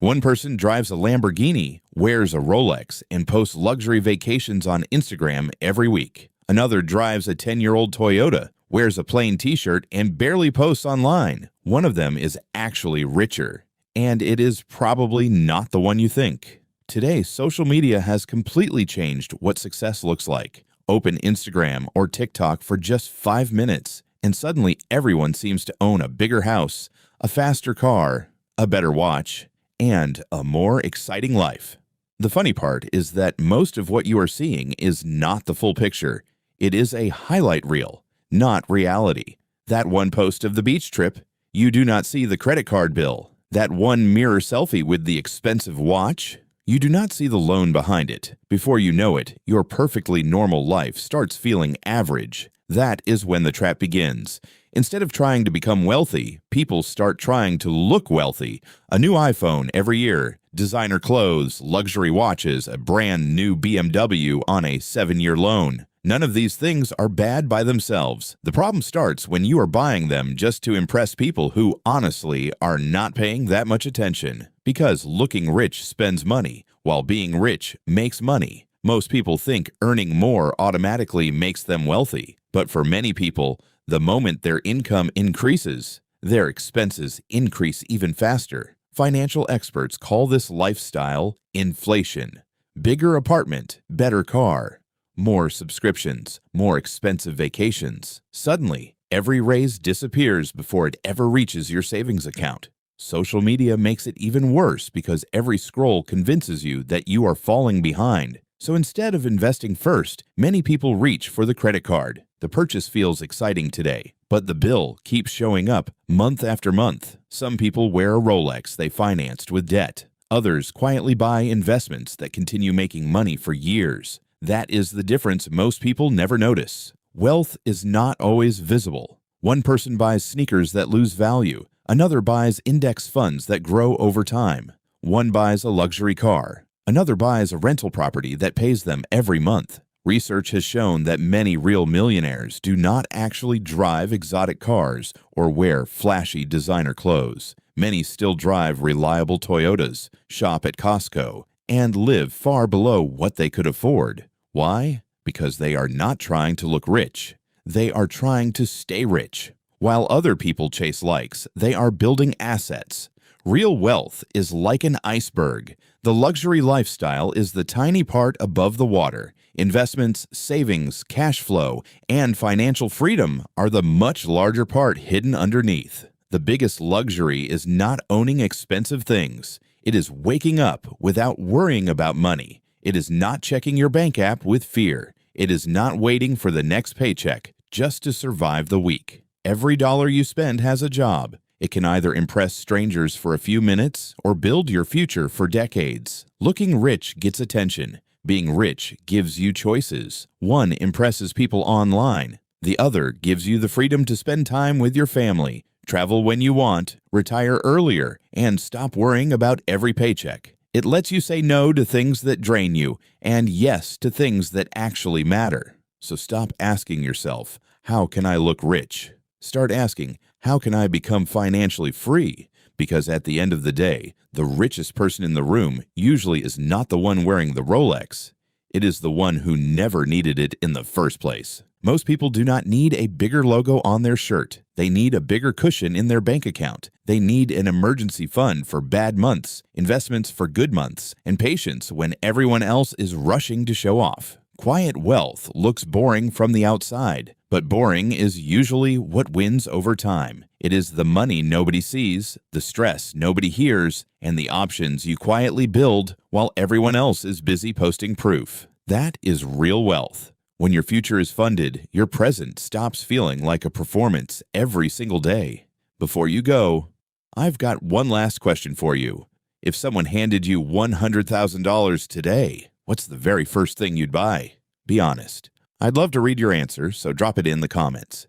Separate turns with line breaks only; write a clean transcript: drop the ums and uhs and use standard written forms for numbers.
One person drives a Lamborghini, wears a Rolex, and posts luxury vacations on Instagram every week. Another drives a 10-year-old Toyota, wears a plain t-shirt, and barely posts online. One of them is actually richer, and it is probably not the one you think. Today, social media has completely changed what success looks like. Open Instagram or TikTok for just 5 minutes, and suddenly everyone seems to own a bigger house, a faster car, a better watch, and a more exciting life. The funny part is that most of what you are seeing is not the full picture. It is a highlight reel, not reality. That one post of the beach trip, you do not see the credit card bill. That one mirror selfie with the expensive watch, you do not see the loan behind it. Before you know it, your perfectly normal life starts feeling average. That is when the trap begins. Instead of trying to become wealthy, people start trying to look wealthy. A new iPhone every year, designer clothes, luxury watches, a brand new BMW on a 7-year loan. None of these things are bad by themselves. The problem starts when you are buying them just to impress people who honestly are not paying that much attention. Because looking rich spends money, while being rich makes money. Most people think earning more automatically makes them wealthy. But for many people, the moment their income increases, their expenses increase even faster. Financial experts call this lifestyle inflation. Bigger apartment, better car. More subscriptions, more expensive vacations. Suddenly, every raise disappears before it ever reaches your savings account. Social media makes it even worse because every scroll convinces you that you are falling behind. So instead of investing first, many people reach for the credit card. The purchase feels exciting today, but the bill keeps showing up month after month. Some people wear a Rolex they financed with debt. Others quietly buy investments that continue making money for years. That is the difference most people never notice. Wealth is not always visible. One person buys sneakers that lose value. Another buys index funds that grow over time. One buys a luxury car. Another buys a rental property that pays them every month. Research has shown that many real millionaires do not actually drive exotic cars or wear flashy designer clothes. Many still drive reliable Toyotas, shop at Costco, and live far below what they could afford. Why? Because they are not trying to look rich. They are trying to stay rich. While other people chase likes, they are building assets. Real wealth is like an iceberg. The luxury lifestyle is the tiny part above the water. Investments, savings, cash flow, and financial freedom are the much larger part hidden underneath. The biggest luxury is not owning expensive things. It is waking up without worrying about money. It is not checking your bank app with fear. It is not waiting for the next paycheck just to survive the week. Every dollar you spend has a job. It can either impress strangers for a few minutes or build your future for decades. Looking rich gets attention. Being rich gives you choices. One impresses people online. The other gives you the freedom to spend time with your family, travel when you want, retire earlier, and stop worrying about every paycheck. It lets you say no to things that drain you and yes to things that actually matter. So stop asking yourself, how can I look rich? Start asking, how can I become financially free? Because at the end of the day, the richest person in the room usually is not the one wearing the Rolex. It is the one who never needed it in the first place. Most people do not need a bigger logo on their shirt. They need a bigger cushion in their bank account. They need an emergency fund for bad months, investments for good months, and patience when everyone else is rushing to show off. Quiet wealth looks boring from the outside, but boring is usually what wins over time. It is the money nobody sees, the stress nobody hears, and the options you quietly build while everyone else is busy posting proof. That is real wealth. When your future is funded, your present stops feeling like a performance every single day. Before you go, I've got one last question for you. If someone handed you $100,000 today, what's the very first thing you'd buy? Be honest. I'd love to read your answer, so drop it in the comments.